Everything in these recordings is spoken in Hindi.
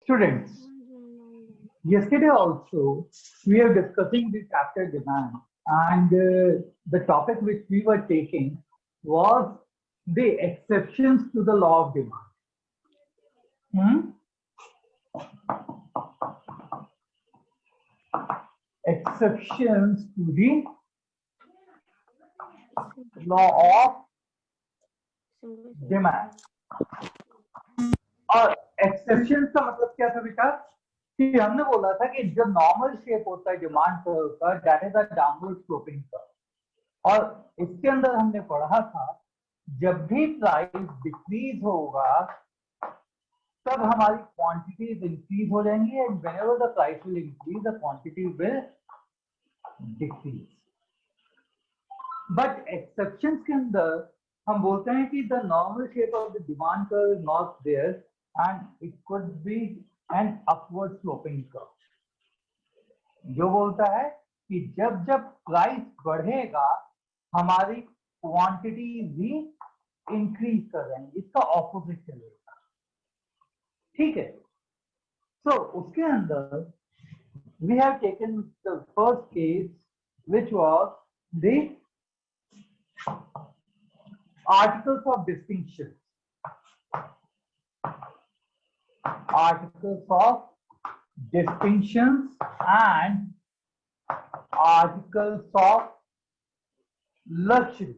Students, yesterday also we are discussing the chapter demand, and the topic which we were taking was the exceptions to the law of demand. Exceptions to the law of demand. और एक्सेप्शन का मतलब क्या था बेटा कि हमने बोला था कि जो नॉर्मल शेप होता है डिमांड कर्व का, that is a downward sloping curve. और इसके अंदर हमने पढ़ा था जब भी प्राइस डिक्रीज होगा तब हमारी क्वांटिटीज इंक्रीज हो जाएंगी, and whenever the price will increase the quantity will decrease. But exceptions के अंदर हम बोलते हैं कि the normal shape of the demand curve is not there and it could be an upward sloping curve. जो बोलता है कि जब जब प्राइस बढ़ेगा हमारी क्वांटिटी भी इंक्रीज कर जाएंगी, इसका ऑपोजिट चलेगा। ठीक है, सो उसके अंदर we have taken the first case which was the articles of distinction. Articles of distinctions and articles of luxury.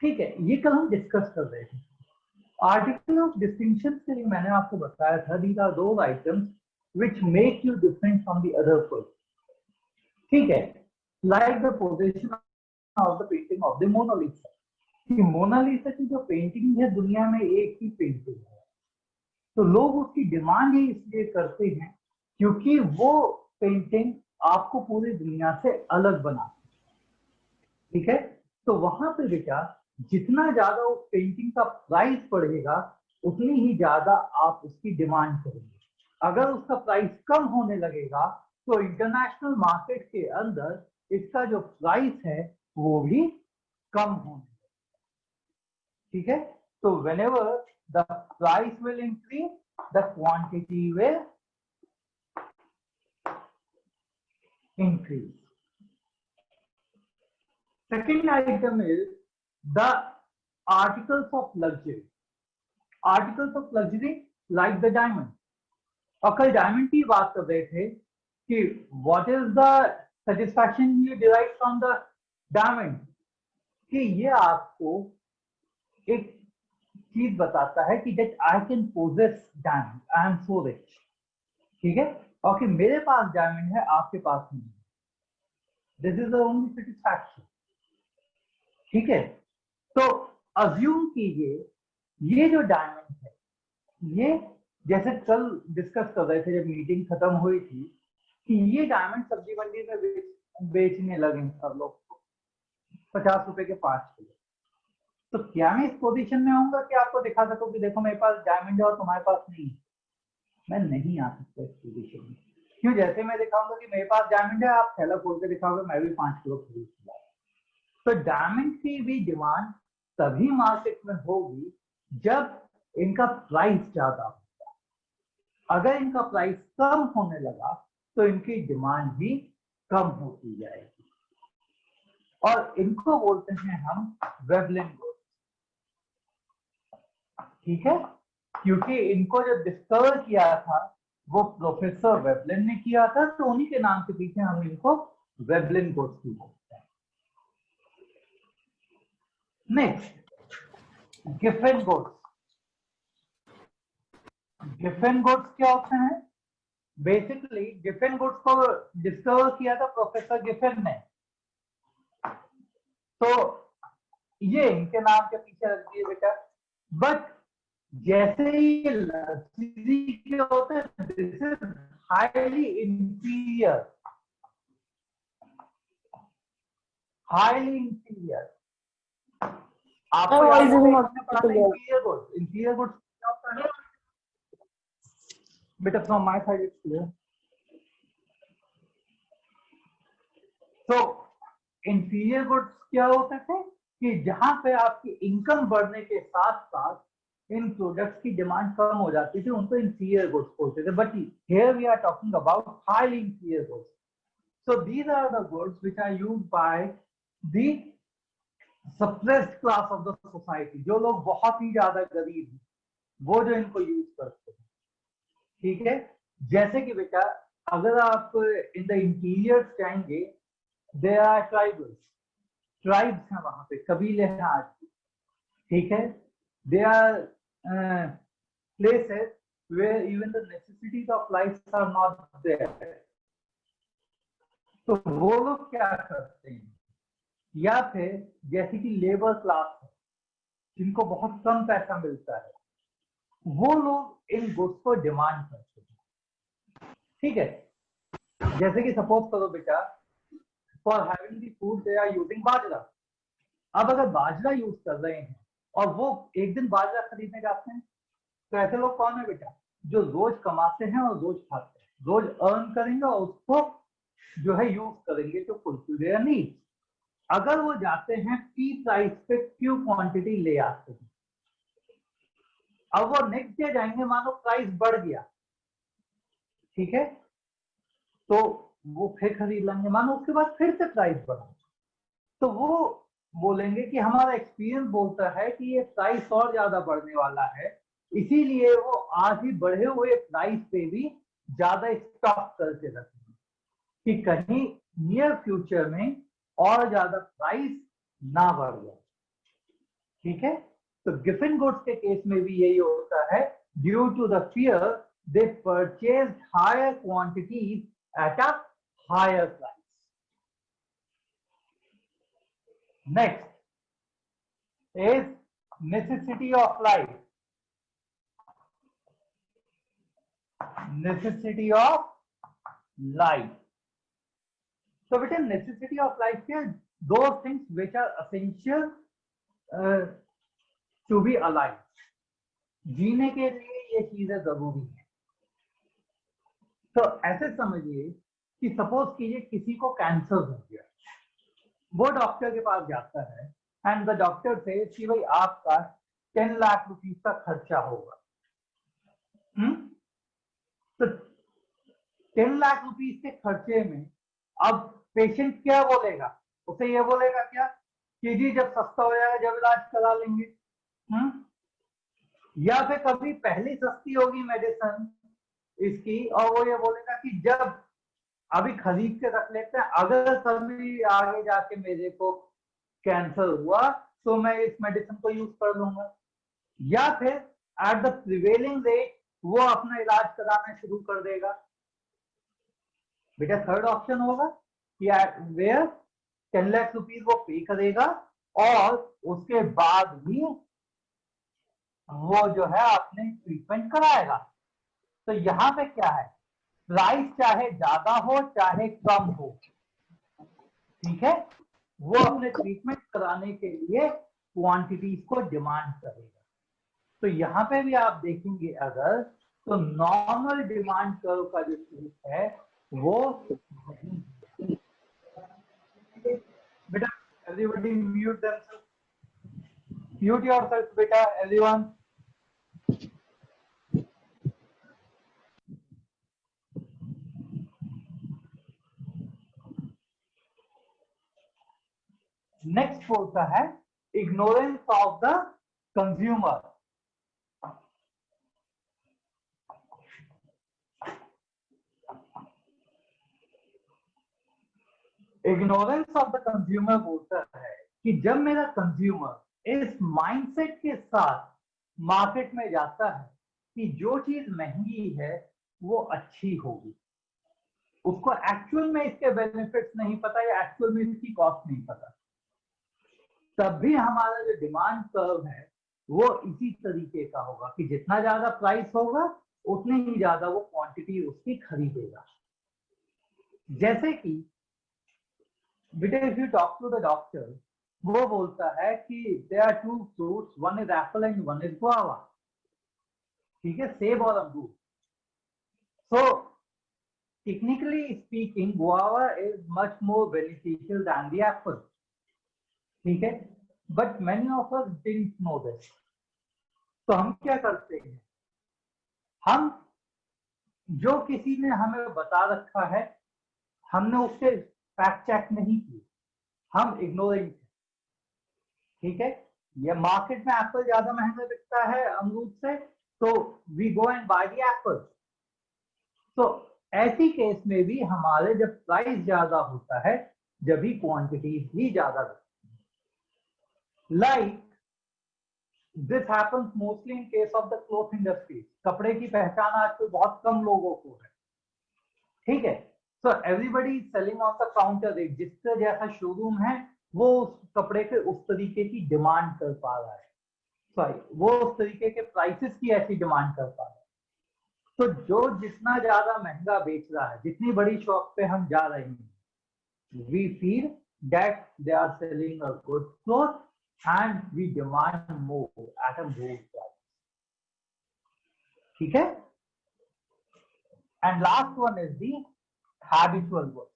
ठीक है, ये कल हम डिस्कस कर रहे थे। आर्टिकल ऑफ डिस्टिंक्शन के लिए मैंने आपको बताया था these are those items which make you different from the other person. ठीक है, like the possession of the painting of the Mona Lisa. कि मोनालिसा की जो पेंटिंग है दुनिया में एक ही पेंटिंग है, तो लोग उसकी डिमांड ही इसलिए करते हैं क्योंकि वो पेंटिंग आपको पूरी दुनिया से अलग बनाती है। ठीक है, तो वहां पे बेटा जितना ज्यादा उस पेंटिंग का प्राइस बढ़ेगा उतनी ही ज्यादा आप उसकी डिमांड करेंगे। अगर उसका प्राइस कम होने लगेगा तो इंटरनेशनल मार्केट के अंदर इसका जो प्राइस है वो भी कम होने। ठीक है, तो whenever the price will increase, the quantity will increase. Second item is the articles of luxury. Articles of luxury like the diamond. और कल डायमंड की बात कर रहे थे कि what is the satisfaction you derive from the diamond, कि ये आपको एक चीज बताता है कि that I can possess diamond, I am so rich। ठीक है, और कि मेरे पास डायमंड है आपके पास नहीं, this is the only satisfaction. ठीक है, तो अज्यूम कीजिए ये जो डायमंड है, ये जैसे कल डिस्कस कर रहे थे जब मीटिंग खत्म हुई थी कि ये डायमंड सब्जी मंडी में बेचने लगे सब लोग 50 रुपए के 5 किलो। तो क्या मैं इस पोजीशन में आऊंगा कि आपको दिखा सकूं कि देखो मेरे पास डायमंड है और तुम्हारे पास नहीं है? मैं नहीं आ सकता इस पोजीशन में। क्यों? जैसे मैं दिखाऊंगा कि मेरे पास डायमंड है, आप थैला खोल के दिखाओगे मैं भी 5 किलो खरीद लूंगा। तो डायमंड की भी डिमांड तभी मार्केट में होगी जब इनका प्राइस ज्यादा होगा। अगर इनका प्राइस कम होने लगा तो इनकी डिमांड भी कम होती जाएगी, और इनको बोलते हैं हम वेवलिन गुड्स। ठीक है, क्योंकि इनको जब डिस्कवर किया था वो प्रोफेसर वेवलिन ने किया था, तो उन्हीं के नाम के पीछे हम इनको वेवलिन गुड्स भी बोलते हैं। Next, Giffen goods. Giffen goods क्या होते हैं? बेसिकली गिफेन गुड्स को डिस्कवर किया था प्रोफेसर गिफेन ने, तो ये इनके नाम के पीछे रख दिए बेटा। बट जैसे ही लग्जरी के होते हैं, this is highly inferior, highly inferior. आपको याद होगा हमने पढ़ा था इंफीरियर गुड्स। इंफीरियर गुड्स क्या होता है बेटा? From my side it's clear. तो इंफीरियर गुड्स क्या होते थे कि जहां पे आपकी इनकम बढ़ने के साथ साथ इन प्रोडक्ट्स की डिमांड कम हो जाती थी, उनको इंफीरियर गुड्स बोलते थे। But here we are talking about highly inferior goods. So these are the goods which are used by the suppressed class of the society, जो लोग बहुत ही ज्यादा गरीब हैं, वो जो इनको यूज करते हैं। ठीक है, जैसे कि बेटा अगर आप इन द इंटीरियर जाएंगे, देयर आर ट्राइब्स हैं वहां पे, कबीले हैं आज भी। ठीक है, they are places where even the necessities of life are not there. तो वो लोग क्या करते हैं, या फिर जैसे कि लेबर क्लास है जिनको बहुत कम पैसा मिलता है, वो लोग इन गुड्स को डिमांड करते हैं। ठीक है, जैसे कि सपोज करो बेटा, for having the food they are using bajra. अब अगर बाजरा यूज कर रहे हैं और वो एक दिन बाजरा खरीदने जाते हैं, तो ऐसे लोग कौन है बेटा? जो रोज कमाते हैं और रोज खाते हैं, रोज अर्न करेंगे और उसको जो है यूज करेंगे टू फुलफिल देयर नीड्स। अगर वो जाते हैं पी प्राइस पे क्यू क्वांटिटी ले आते हैं, अब वो नेक्स्ट डे जाएंगे, मानो प्राइस बढ़ गया, ठीक है, तो वो फिर खरीद लेंगे, मानो उसके बाद फिर से प्राइस बढ़ा, तो वो बोलेंगे कि हमारा एक्सपीरियंस बोलता है कि ये प्राइस और ज्यादा बढ़ने वाला है, इसीलिए वो आज ही बढ़े हुए प्राइस पे भी ज्यादा स्टॉक करके रखेंगे कि कहीं नियर फ्यूचर में और ज्यादा प्राइस ना बढ़ जाए। ठीक है, तो गिफिन गुड्स के केस में भी यही होता है, due to the fear they purchase higher quantities at a higher price. Next is necessity of life. Necessity of life, so within necessity of life here, those things which are essential to be alive, जीने के लिए ये चीजें जरूरी है। तो ऐसे समझिए कि सपोज कीजिए किसी को कैंसर हो गया, वो डॉक्टर के पास जाता है एंड द डॉक्टर से कि भाई आपका 10 लाख रुपीस का खर्चा होगा। तो 10 लाख रुपीस के खर्चे में अब पेशेंट क्या बोलेगा? उसे ये बोलेगा क्या कि जी जब सस्ता हो जाएगा जब इलाज करा लेंगे। या फिर कभी पहली सस्ती होगी मेडिसिन इसकी और वो ये बोलेगा कि जब अभी खरीद के रख लेते हैं, अगर कभी आगे जाके मेरे को कैंसर हुआ तो मैं इस मेडिसिन को यूज कर लूंगा। या फिर एट द प्रिवेलिंग रेट वो अपना इलाज कराना शुरू कर देगा। बेटा थर्ड ऑप्शन होगा कि वेयर 10 लाख रुपीज वो पे करेगा और उसके बाद भी वो जो है अपने ट्रीटमेंट कराएगा। तो यहाँ पे क्या है, प्राइस चाहे ज्यादा हो चाहे कम हो, ठीक है, वो अपने ट्रीटमेंट कराने के लिए क्वांटिटीज को डिमांड करेगा। तो यहाँ पे भी आप देखेंगे अगर, तो नॉर्मल डिमांड कर्व का जो स्लिप है वो बेटा everybody mute themselves, mute yourself बेटा एवरीवन। नेक्स्ट होता है ignorance of the consumer. Ignorance of the consumer बोलता है कि जब मेरा कंज्यूमर इस माइंडसेट के साथ मार्केट में जाता है कि जो चीज महंगी है वो अच्छी होगी, उसको एक्चुअल में इसके बेनिफिट्स नहीं पता या एक्चुअल में इसकी कॉस्ट नहीं पता, तब भी हमारा जो डिमांड कर्व है वो इसी तरीके का होगा कि जितना ज्यादा प्राइस होगा उतनी ही ज्यादा वो क्वांटिटी उसकी खरीदेगा। जैसे कि बेटा if you talk to the doctor वो बोलता है कि there are two fruits, one is apple and one is guava. ठीक है, सेब और अंगूर. So technically speaking, guava is much more beneficial than the apple. ठीक है, but many of us didn't know this. तो हम क्या करते हैं, हम जो किसी ने हमें बता रखा है हमने उससे फैक्ट चेक नहीं की, हम इग्नोरेंट थे. ठीक है, ये मार्केट में एप्पल ज्यादा महंगा बिकता है अमरूद से, तो we go and buy the apple. तो ऐसी केस में भी हमारे जब प्राइस ज्यादा होता है जब भी क्वांटिटी भी ज्यादा बिकती है. Like this happens mostly in case of the cloth industry. कपड़े की पहचान आजकल बहुत कम लोगों को है. ठीक है, so everybody selling on the counter. एक जिसका जैसा शोरूम है वो उस कपड़े के उस तरीके की डिमांड कर पा रहा है, सॉरी वो उस तरीके के प्राइसेस की ऐसी डिमांड कर पा रहा है. तो जो जितना ज्यादा महंगा बेच रहा है, जितनी बड़ी शॉप पे हम जा रहे हैं, we feel that they are selling a good cloth and we demand more at a more price. ठीक है, and last one is the habitual goods.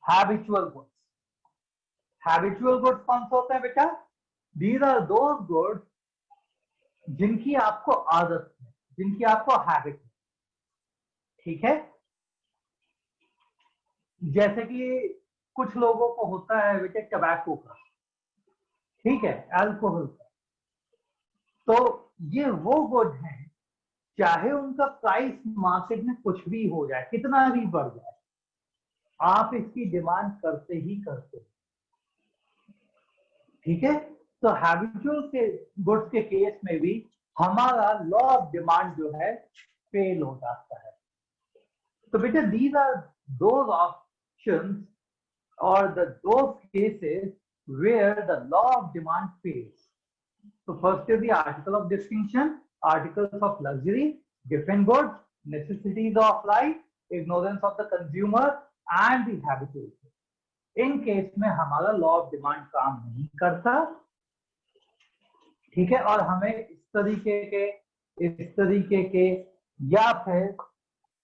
Habitual goods, habitual goods कौन से होते हैं बेटा? दीज आर दोज गुड्स जिनकी आपको आदत है, जिनकी आपको हैबिट है. ठीक है, जैसे कि कुछ लोगों को होता है बेटे टबैको का, ठीक है, अल्कोहल का. तो ये वो गुड हैं चाहे उनका प्राइस मार्केट में कुछ भी हो जाए, कितना भी बढ़ जाए, आप इसकी डिमांड करते ही करते. ठीक है, तो हैबिचुअल के गुड्स के केस में भी हमारा लॉ ऑफ डिमांड जो है फेल हो जाता है. तो बेटा दीज आर दोज ऑप्शंस और those cases where the law of demand fails. So first is the article of distinction, articles of luxury, different goods, necessities of life, ignorance of the consumer and the habitual. In case में हमारा लॉ ऑफ डिमांड काम नहीं करता. ठीक है, और हमें इस तरीके के या फिर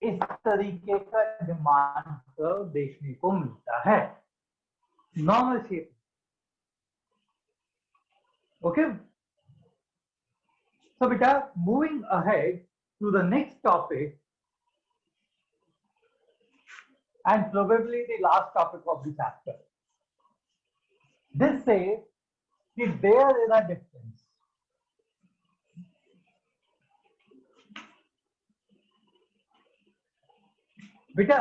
इस तरीके का डिमांड कर्व देखने को मिलता है normal shape. Okay, so beta moving ahead to the next topic and probably the last topic of the chapter. This says that there is a difference. बेटा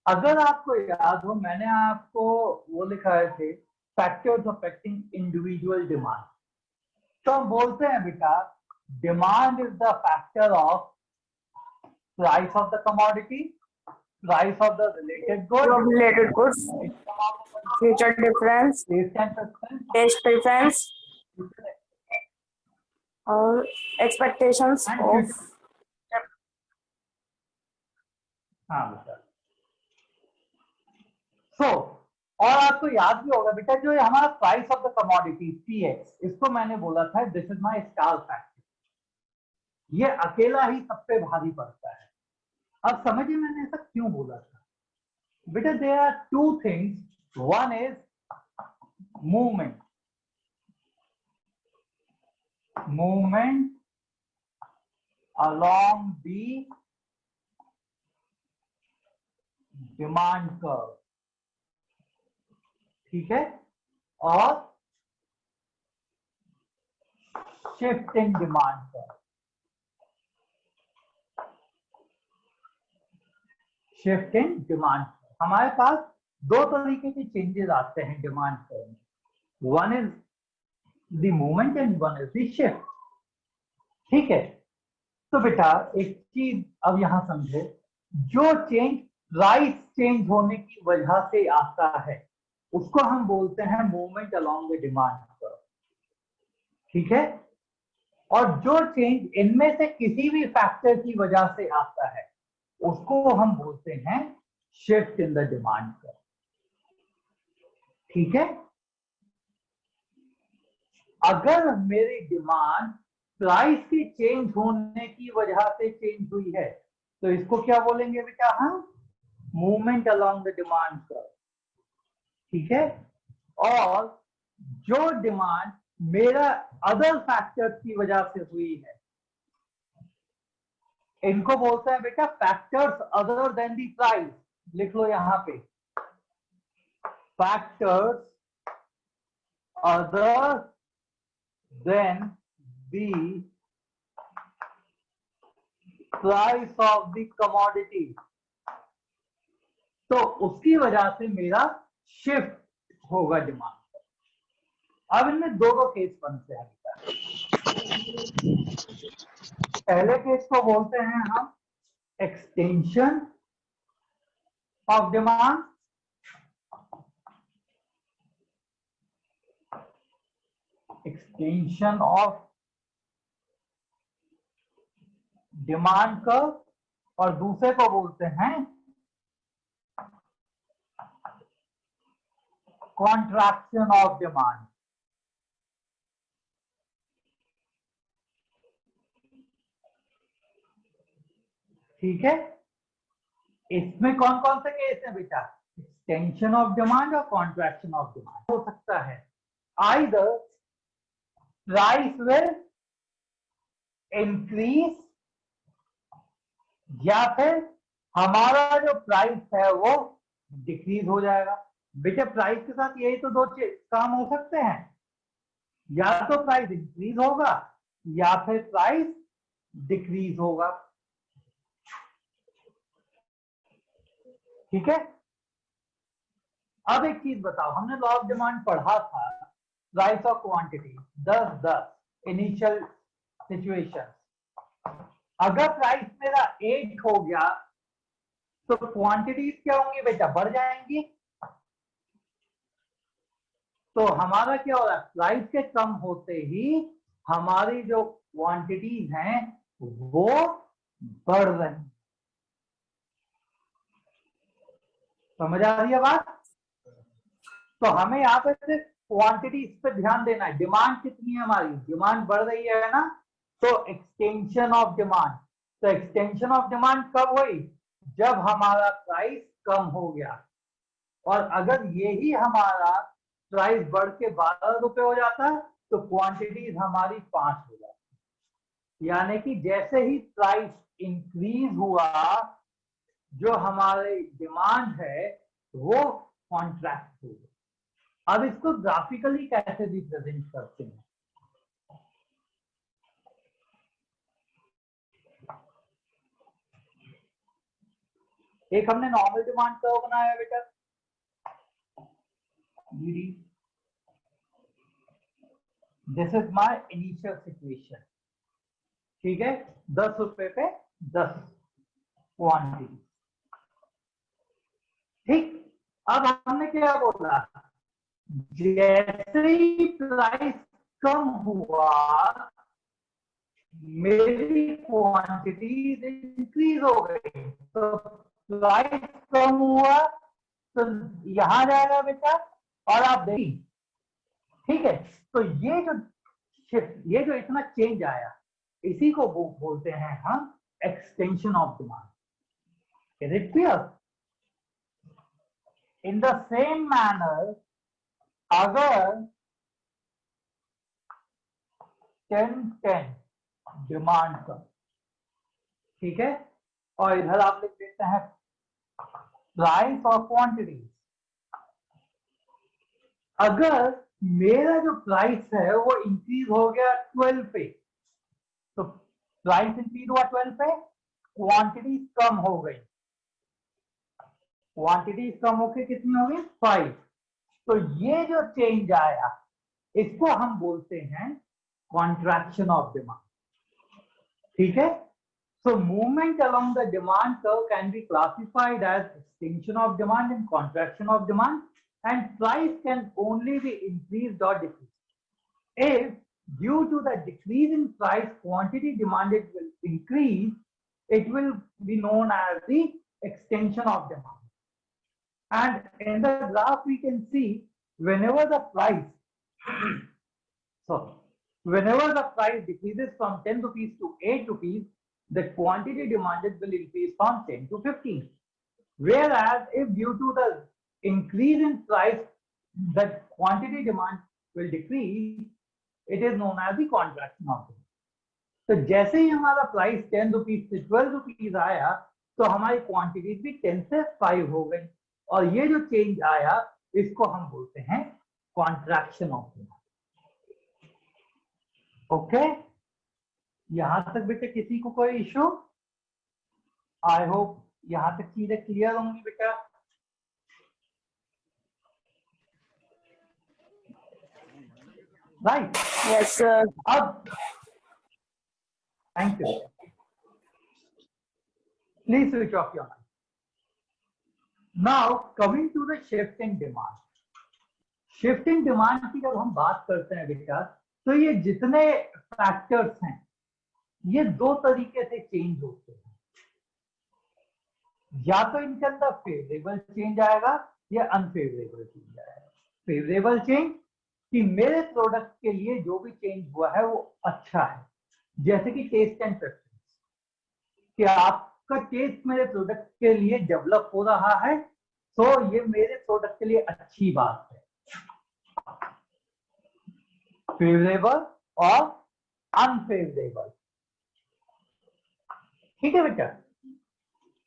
अगर आपको याद हो, मैंने आपको वो लिखाए थे फैक्टर्स अफेक्टिंग इंडिविजुअल डिमांड. तो हम बोलते हैं बेटा demand is the factor of price of the commodity, price of the related goods, future difference, taste preference, और expectations of. हाँ बेटा. So और आपको याद भी होगा बेटा जो हमारा price of the commodity PX, इसको मैंने बोला था this is my star factor. ये अकेला ही सब पे भारी पड़ता है. अब समझिए मैंने ऐसा क्यों बोला था बेटा. There are two things, one is movement along the demand curve. ठीक है, और shift in demand curve. Shift in demand. हमारे पास दो तरीके के चेंजेस आते हैं डिमांड कर्व में. One is the movement and one is the shift. ठीक है, तो बेटा एक चीज अब यहां समझे, जो चेंज प्राइस चेंज होने की वजह से आता है उसको हम बोलते हैं movement along the demand curve. ठीक है, और जो चेंज इनमें से किसी भी फैक्टर की वजह से आता है उसको हम बोलते हैं shift in the demand curve. ठीक है, अगर मेरी डिमांड प्राइस के चेंज होने की वजह से चेंज हुई है तो इसको क्या बोलेंगे बेटा हम? Movement along the demand curve. ठीक है, और जो डिमांड मेरा अदर फैक्टर्स की वजह से हुई है इनको बोलते हैं बेटा factors other than the price. लिख लो यहां पे, factors other than the price of the commodity. तो उसकी वजह से मेरा शिफ्ट होगा डिमांड। अब इनमें दो केस बनते हैं। पहले केस को बोलते हैं हम extension of demand, extension of demand curve, और दूसरे को बोलते हैं कॉन्ट्रैक्शन ऑफ डिमांड। ठीक है, इसमें कौन कौन से केस है बेटा? एक्सटेंशन ऑफ डिमांड और कॉन्ट्रैक्शन ऑफ डिमांड हो सकता है। आइदर प्राइस विल इंक्रीज या फिर हमारा जो प्राइस है वो डिक्रीज हो जाएगा। बेटा प्राइस के साथ यही तो दो काम हो सकते हैं, या तो प्राइस इंक्रीज होगा या फिर प्राइस डिक्रीज होगा। ठीक है, अब एक चीज बताओ, हमने लॉ ऑफ डिमांड पढ़ा था, price of quantity 10-10 initial situation. अगर प्राइस मेरा 8 हो गया तो क्वांटिटीज क्या होंगी बेटा? बढ़ जाएंगी। तो हमारा क्या हो रहा है? प्राइस के कम होते ही हमारी जो क्वांटिटीज हैं वो बढ़ रही। समझ आ रही है बात? तो हमें यहाँ पे सिर्फ क्वांटिटी पे ध्यान देना है। डिमांड कितनी है हमारी? डिमांड बढ़ रही है ना, तो एक्सटेंशन ऑफ डिमांड। तो एक्सटेंशन ऑफ डिमांड कब हुई? जब हमारा प्राइस कम हो गया। और अगर यही हमारा प्राइस बढ़ के 12 रुपए हो जाता तो क्वांटिटीज हमारी 5 हो जाती। यानी कि जैसे ही प्राइस इंक्रीज हुआ जो हमारी डिमांड है वो कॉन्ट्रैक्ट हो गई। अब इसको ग्राफिकली कैसे रिप्रेजेंट करते हैं? एक हमने नॉर्मल डिमांड कर्व बनाया बेटा, this is my initial situation. ठीक है, 10 रुपए पे 10 क्वांटिटी। ठीक, अब हमने क्या बोला? जैसे ही प्राइस कम हुआ मेरी क्वांटिटी इंक्रीज हो गई, तो प्राइस कम हुआ तो यहां जाएगा बेटा, और आप देखिए। ठीक है, तो ये जो शिफ्ट, ये जो इतना चेंज आया, इसी को बोलते हैं हम extension of demand. Is it clear? In the same manner, अगर 10-10 डिमांड का, ठीक है, और इधर आप लिख देते हैं प्राइस और क्वांटिटी। अगर मेरा जो प्राइस है वो इंक्रीज हो गया 12 पे, तो प्राइस इंक्रीज हुआ 12 पे, क्वांटिटी कम हो गई। क्वांटिटी कम होकर कितनी हो गई? 5। तो ये जो चेंज आया इसको हम बोलते हैं कॉन्ट्रैक्शन ऑफ डिमांड। ठीक है, so movement along the demand curve can be classified as extension of demand and contraction of demand, and price can only be increased or decreased. If due to the decrease in price quantity demanded will increase, it will be known as the extension of demand. And in the graph we can see whenever the price so whenever the price decreases from 10 rupees to 8 rupees, the quantity demanded will increase from 10 to 15. Whereas if due to the increase in price, the quantity demand will decrease, it is known as the contraction of demand. तो जैसे ही हमारा प्राइस 10 रुपीज से 12 रुपीज आया, तो हमारी क्वांटिटी भी 10 से 5 हो गई, और ये जो चेंज आया इसको हम बोलते हैं कॉन्ट्रैक्शन ऑफ डिमांड। ओके, यहां तक बेटे किसी को कोई इशू? आई होप यहां तक चीजें क्लियर होंगी बेटा। राइट? Yes, sir. अब thank you, please switch off your mic. Now coming to the shift in demand. Shift in demand की जब हम बात करते हैं बेटा, तो ये जितने फैक्टर्स हैं ये दो तरीके से चेंज होते हैं। या तो इनके अंदर फेवरेबल चेंज आएगा या अनफेवरेबल चेंज आएगा। फेवरेबल चेंज कि मेरे प्रोडक्ट के लिए जो भी चेंज हुआ है वो अच्छा है, जैसे कि टेस्ट एंड प्रेफरेंस, कि आपका टेस्ट मेरे प्रोडक्ट के लिए डेवलप हो रहा है, तो ये मेरे प्रोडक्ट के लिए अच्छी बात है। फेवरेबल और अनफेवरेबल, ठीक है बेटा।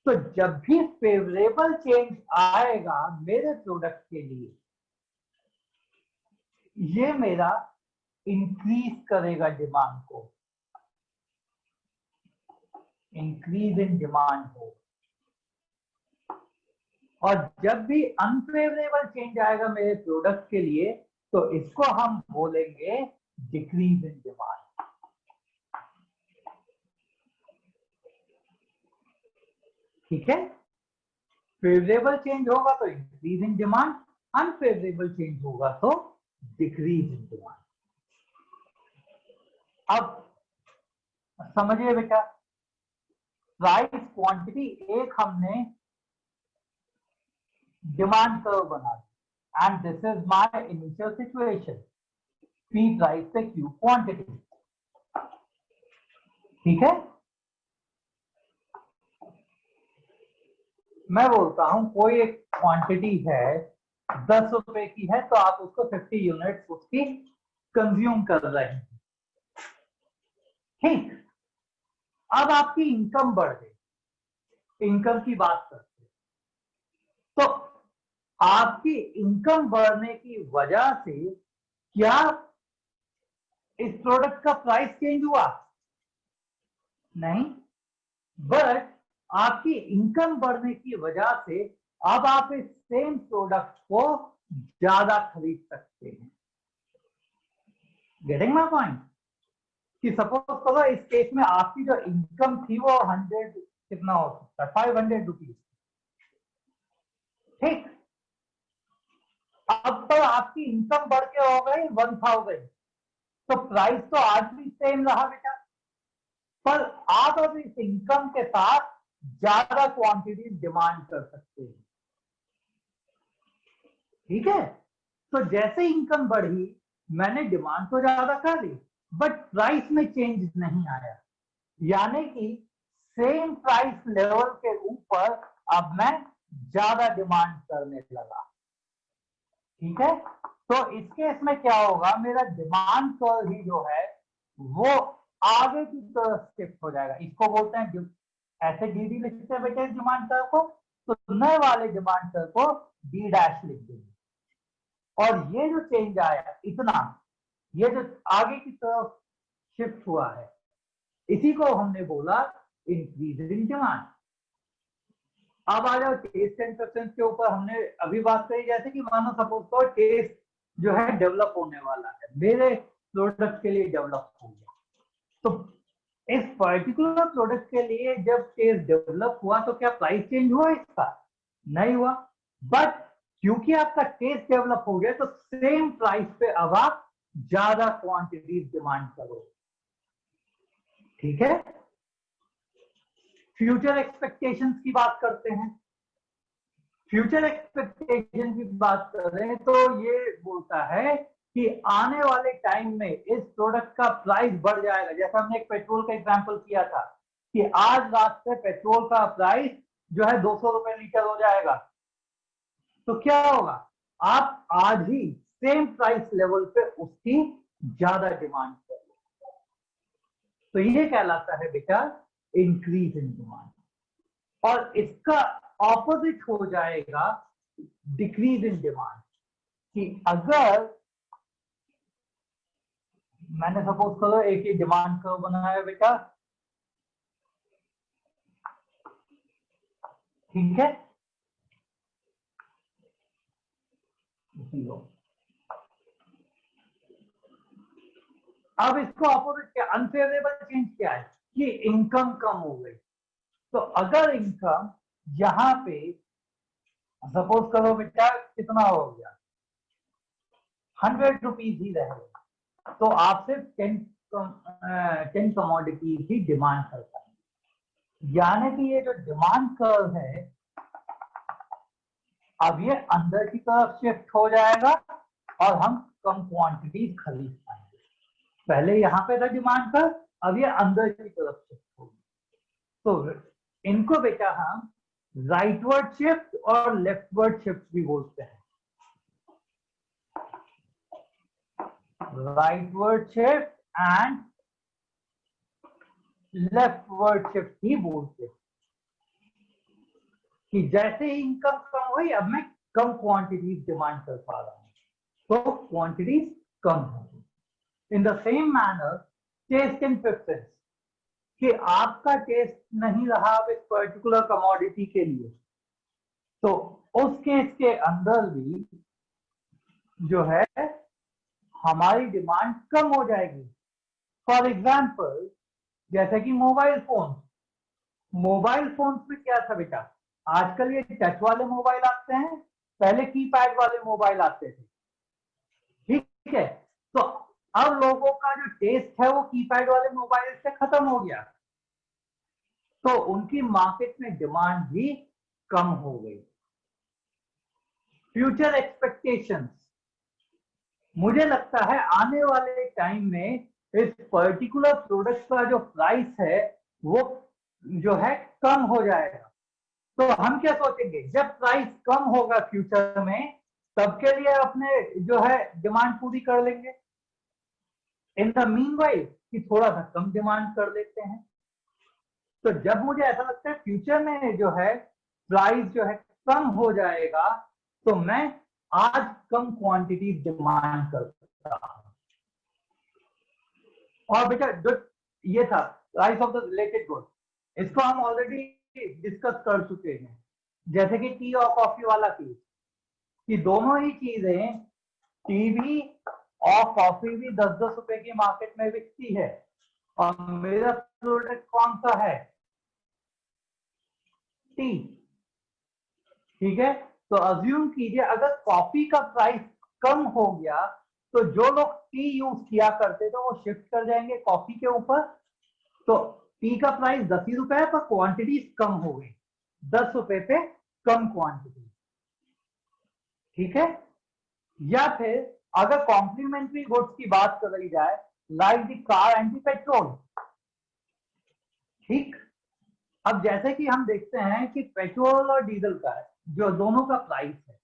तो जब भी फेवरेबल चेंज आएगा मेरे प्रोडक्ट के लिए, ये मेरा इंक्रीज करेगा डिमांड को, इंक्रीज इन डिमांड हो। और जब भी अनफेवरेबल चेंज आएगा मेरे प्रोडक्ट के लिए, तो इसको हम बोलेंगे डिक्रीज इन डिमांड। ठीक है, फेवरेबल चेंज होगा तो increase in demand, unfavourable change होगा तो डिक्रीज इन डिमांड। अब समझिए बेटा, प्राइस क्वांटिटी एक हमने डिमांड कर्व बना दी, and this is my initial situation, P price से क्यू क्वांटिटी। ठीक है, मैं बोलता हूं कोई एक क्वांटिटी है 10 रुपए की है, तो आप उसको 50 यूनिट्स उसकी कंज्यूम कर रहे हैं। ठीक, अब आपकी इनकम बढ़ गई, इनकम की बात करते हैं, तो आपकी इनकम बढ़ने की वजह से क्या इस प्रोडक्ट का प्राइस चेंज हुआ? नहीं, बट आपकी इनकम बढ़ने की वजह से अब आप इस सेम प्रोडक्ट को ज्यादा खरीद सकते हैं। Getting my point? कि सपोज करो इस केस में आपकी जो इनकम थी वो 100 कितना हो सकता है, 500 रुपीज। ठीक, अब तो आपकी इनकम बढ़ के हो गई 1000, तो प्राइस तो आज भी सेम रहा बेटा, पर आप अब इस इनकम के साथ ज्यादा क्वांटिटी डिमांड कर सकते हैं। ठीक है, तो जैसे इनकम बढ़ी मैंने डिमांड तो ज्यादा कर ली, बट प्राइस में चेंज नहीं आया, यानी कि सेम प्राइस लेवल के ऊपर अब मैं ज्यादा डिमांड करने लगा। ठीक है, तो इस केस में क्या होगा, मेरा डिमांड कर्व ही जो है वो आगे की तरफ शिफ्ट हो जाएगा। इसको बोलते हैं, ऐसे डी लिखते हैं बेटे डिमांड कर्व को, तो नए वाले डिमांड कर्व को डी डैश लिख देंगे। और ये जो चेंज आया इतना, ये जो आगे की तरफ शिफ्ट हुआ है, इसी को हमने बोला इंक्रीज इन डिमांड। अब आ जाओ टेस्ट एंड प्रेफरेंस के ऊपर। हमने अभी बात करी, जैसे कि मानो सपोज करो टेस्ट जो है डेवलप होने वाला है, मेरे प्रोडक्ट के लिए डेवलप हो गया, तो इस पर्टिकुलर प्रोडक्ट के लिए जब टेस्ट डेवलप हुआ तो क्या प्राइस चेंज हुआ इसका? नहीं हुआ, बट क्योंकि आपका टेस्ट डेवलप हो गया तो सेम प्राइस पे अब आप ज्यादा क्वांटिटी डिमांड करो। ठीक है, फ्यूचर एक्सपेक्टेशंस की बात करते हैं। फ्यूचर एक्सपेक्टेशन की बात करें तो ये बोलता है कि आने वाले टाइम में इस प्रोडक्ट का प्राइस बढ़ जाएगा। जैसा हमने एक पेट्रोल का एग्जांपल किया था कि आज रात से पेट्रोल का प्राइस जो है 200 रुपए लीटर हो जाएगा। तो क्या होगा, आप आज ही सेम प्राइस लेवल पे उसकी ज्यादा डिमांड कर लो, तो ये कहलाता है बेटा इंक्रीज इन डिमांड। और इसका ऑपोजिट हो जाएगा डिक्रीज इन डिमांड, कि अगर मैंने सपोज करो एक ही डिमांड कर्व बनाया बेटा, ठीक है, अब इसको अपोजिट क्या, अनफेवरेबल चेंज क्या है कि इनकम कम हो गई। तो अगर इनकम यहां पे सपोज करो बेटा कितना हो गया 100 रुपीज ही रहे, तो आप सिर्फ 10 कमोडिटीज ही डिमांड करता है। यानी कि ये जो डिमांड कर्व है अब ये अंदर की तरफ शिफ्ट हो जाएगा और हम कम क्वांटिटीज खरीद पाएंगे। पहले यहाँ पे था डिमांड कर्व, अब ये अंदर की तरफ शिफ्ट होगी। तो इनको बेटा हम राइटवर्ड शिफ्ट और लेफ्टवर्ड शिफ्ट भी बोलते हैं। Rightward shift and leftward shift ही बोलते हैं कि जैसे ही इनकम कम हुई अब मैं कम क्वांटिटीज डिमांड कर पा रहा हूं, तो क्वांटिटीज कम होगी। In the same manner taste and preference, कि आपका टेस्ट नहीं रहा अब इस पर्टिकुलर कमोडिटी के लिए, तो उस केस के अंदर भी जो है हमारी डिमांड कम हो जाएगी। फॉर एग्जाम्पल जैसे कि मोबाइल फोन में क्या था बेटा, आजकल ये टच वाले मोबाइल आते हैं, पहले कीपैड वाले मोबाइल आते थे, ठीक है। तो अब लोगों का जो टेस्ट है वो कीपैड वाले मोबाइल से खत्म हो गया, तो उनकी मार्केट में डिमांड भी कम हो गई। फ्यूचर एक्सपेक्टेशंस, मुझे लगता है आने वाले टाइम में इस पर्टिकुलर प्रोडक्ट का जो प्राइस है वो जो है कम हो जाएगा। तो हम क्या सोचेंगे, जब प्राइस कम होगा फ्यूचर में तब के लिए अपने जो है डिमांड पूरी कर लेंगे। इन द मीनवाइल कि थोड़ा सा कम डिमांड कर लेते हैं। तो जब मुझे ऐसा लगता है फ्यूचर में जो है प्राइस जो है कम हो जाएगा, तो मैं आज कम क्वांटिटी डिमांड कर सकता हूं। और बेटा जो ये था price of the related good, इसको हम ऑलरेडी डिस्कस कर चुके हैं, जैसे कि टी और कॉफी वाला केस, कि दोनों ही चीजें टी भी और कॉफी भी 10-10 रुपए की मार्केट में बिकती है, और मेरा प्रोडक्ट कौन सा है, टी, ठीक है। तो अज्यूम कीजिए अगर कॉफी का प्राइस कम हो गया तो जो लोग टी यूज किया करते थे वो शिफ्ट कर जाएंगे कॉफी के ऊपर, तो टी का प्राइस 10 ही रुपए है पर क्वांटिटी कम हो गई, 10 रुपए पे कम क्वांटिटी, ठीक है। या फिर अगर कॉम्प्लीमेंट्री गुड्स की बात करी जाए like the car and the petrol, ठीक। अब जैसे कि हम देखते हैं कि पेट्रोल और डीजल का जो दोनों का प्राइस है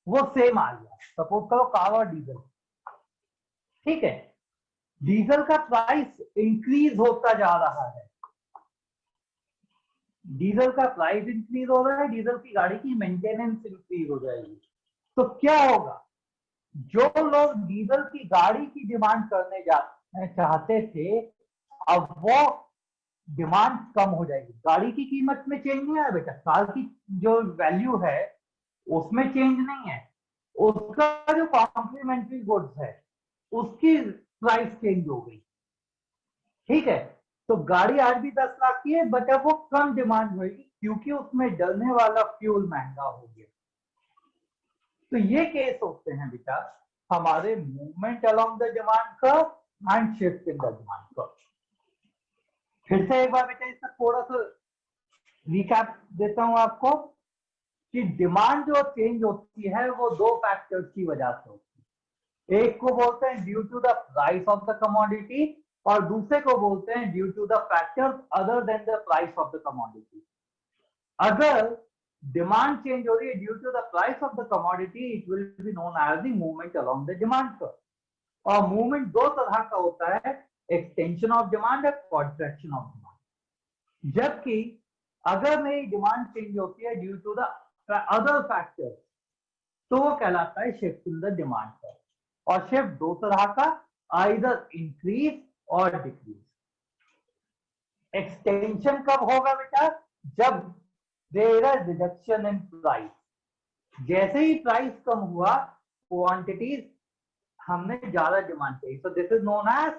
वो सेम आ गया, सपोज करो कार और डीजल, ठीक है। डीजल का प्राइस इंक्रीज होता जा रहा है, डीजल का प्राइस इंक्रीज हो रहा है, डीजल की गाड़ी की मेंटेनेंस इंक्रीज हो जाएगी। तो क्या होगा, जो लोग डीजल की गाड़ी की डिमांड करने चाहते थे अब वो डिमांड कम हो जाएगी। गाड़ी की कीमत में चेंज नहीं आया बेटा, कार की जो वैल्यू है उसमें चेंज नहीं है, उसका जो कॉम्प्लीमेंट्री गुड्स है उसकी प्राइस चेंज हो गई, ठीक है। तो गाड़ी आज भी 10 लाख की है बट अब वो कम डिमांड होगी क्योंकि उसमें डलने वाला फ्यूल महंगा हो गया। तो ये केस होते हैं बेटा हमारे movement along the demand curve and shift in the demand curve. फिर से एक बार बेटा इसका थोड़ा सा रिकैप देता हूं आपको। कि डिमांड जो चेंज होती है वो दो फैक्टर्स की वजह से होती है। एक को बोलते हैं due to the price of the commodity और दूसरे को बोलते हैं due to the factors other than the price of the commodity. अगर डिमांड चेंज हो रही है due to the price of the commodity, it will be known as the movement along the demand curve. और मूवमेंट दो तरह का होता है, एक्सटेंशन ऑफ डिमांड और कॉन्ट्रैक्शन ऑफ डिमांड। जबकि अगर मेरी डिमांड चेंज होती है due to the other factor, तो वो कहलाता है shift in the demand curve. और शिफ्ट दो तरह का, आइदर इंक्रीज और डिक्रीज। एक्सटेंशन कब होगा बेटा? जब there is reduction in price. जैसे ही प्राइस कम हुआ, क्वांटिटीज हमने ज्यादा डिमांड की, so this is known as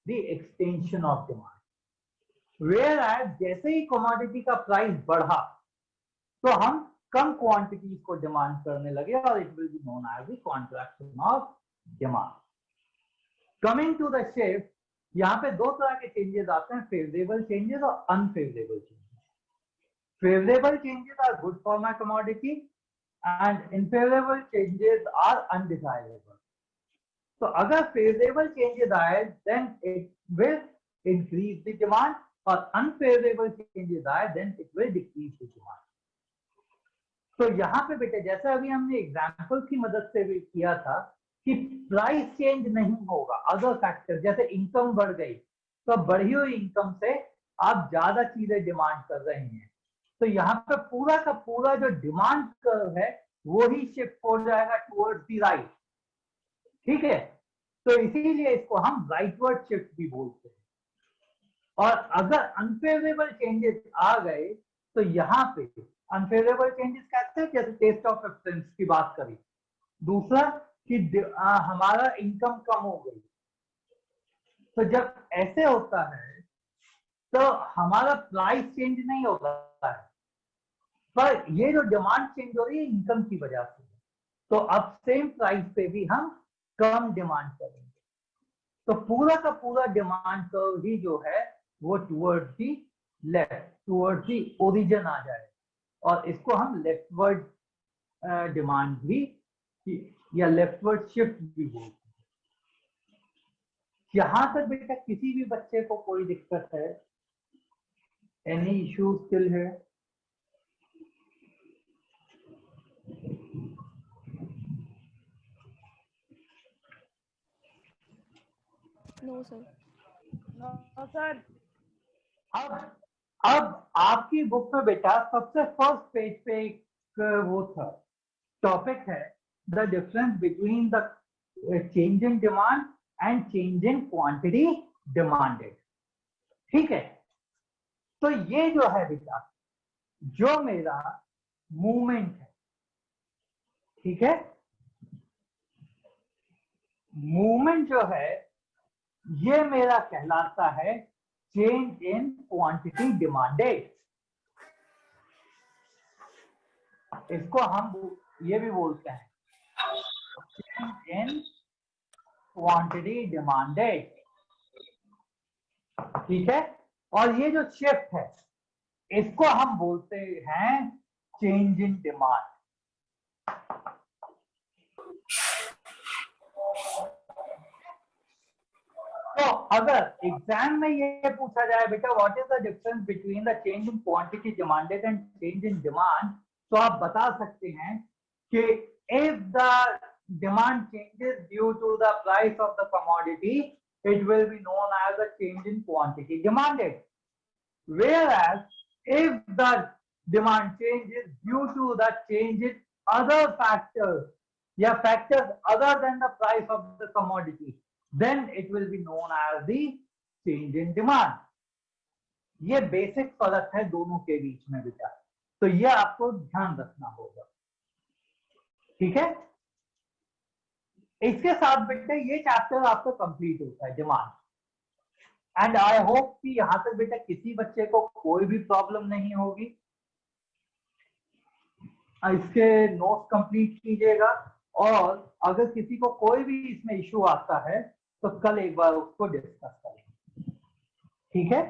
the extension of demand. Whereas जैसे ही कमोडिटी का प्राइस बढ़ा तो हम कम क्वांटिटीज को डिमांड करने लगे और it will be known as the contraction of demand. Coming to the shift, यहाँ पे दो तरह के चेंजेस आते हैं, फेवरेबल चेंजेस और unfavourable changes. Favorable changes are good for my commodity and unfavorable changes are undesirable. तो अगर favorable changes आए then it will increase the demand और unfavorable changes आए then it will decrease the demand. तो यहाँ पे बेटे जैसे अभी हमने एग्जाम्पल की मदद से भी किया था कि प्राइस चेंज नहीं होगा, अदर फैक्टर जैसे इनकम बढ़ गई तो बढ़ी हुई इनकम से आप ज्यादा चीजें डिमांड कर रहे हैं, तो यहाँ पे पूरा का पूरा जो डिमांड कर्व है वो ही शिफ्ट हो जाएगा टुवर्ड्स द राइट। ठीक है, तो इसीलिए इसको हम राइटवर्ड शिफ्ट भी बोलते हैं। और अगर अनफेवरेबल चेंजेस आ गए तो यहाँ पे अनफेवरेबल चेंजेस कहते हैं, जैसे टेस्ट ऑफ प्रेफरेंस की बात करी। दूसरा कि हमारा इनकम कम हो गई, तो जब ऐसे होता है तो हमारा प्राइस चेंज नहीं होता है, पर ये जो डिमांड चेंज हो रही है इनकम की वजह से, तो अब सेम प्राइस पे भी हम कम डिमांड करेंगे। तो पूरा का पूरा डिमांड कर्व ही जो है वो towards the left, towards the origin आ जाए, और इसको हम लेफ्टवर्ड डिमांड भी या लेफ्टवर्ड शिफ्ट भी बोलते हैं। यहां तक बेटा किसी भी बच्चे को कोई दिक्कत है? एनी इश्यू स्टिल है? No sir. No, sir. अब आपकी बुक में बेटा सबसे फर्स्ट पेज पे एक वो था, टॉपिक है the difference between the change in demand and change in quantity demanded. ठीक है, तो ये जो है बेटा जो मेरा मूवमेंट है, ठीक है, मूवमेंट जो है ये मेरा कहलाता है चेंज इन क्वांटिटी डिमांडेड। इसको हम ये भी बोलते हैं चेंज इन क्वांटिटी डिमांडेड। ठीक है, और ये जो शिफ्ट है इसको हम बोलते हैं चेंज इन डिमांड। तो अगर एग्जाम में ये पूछा जाए बेटा what is the difference between the change in quantity demanded and change in demand, तो आप बता सकते हैं कि if the demand changes due to the price of the commodity it will be known as a change in quantity demanded, whereas if the demand change is due to the change in other factors या factors other than the price of the commodity, then it will be known as the change in demand. ये बेसिक फर्क है दोनों के बीच में बेटा, तो ये आपको ध्यान रखना होगा। ठीक है, इसके साथ बेटा ये चैप्टर आपका कंप्लीट होता है डिमांड। एंड आई होप कि यहां तक बेटा किसी बच्चे को कोई भी प्रॉब्लम नहीं होगी। इसके नोट्स कंप्लीट कीजिएगा, और अगर किसी को कोई भी इसमें इश्यू आता है तो कल एक बार उसको डिस्कस करेंगे। ठीक है।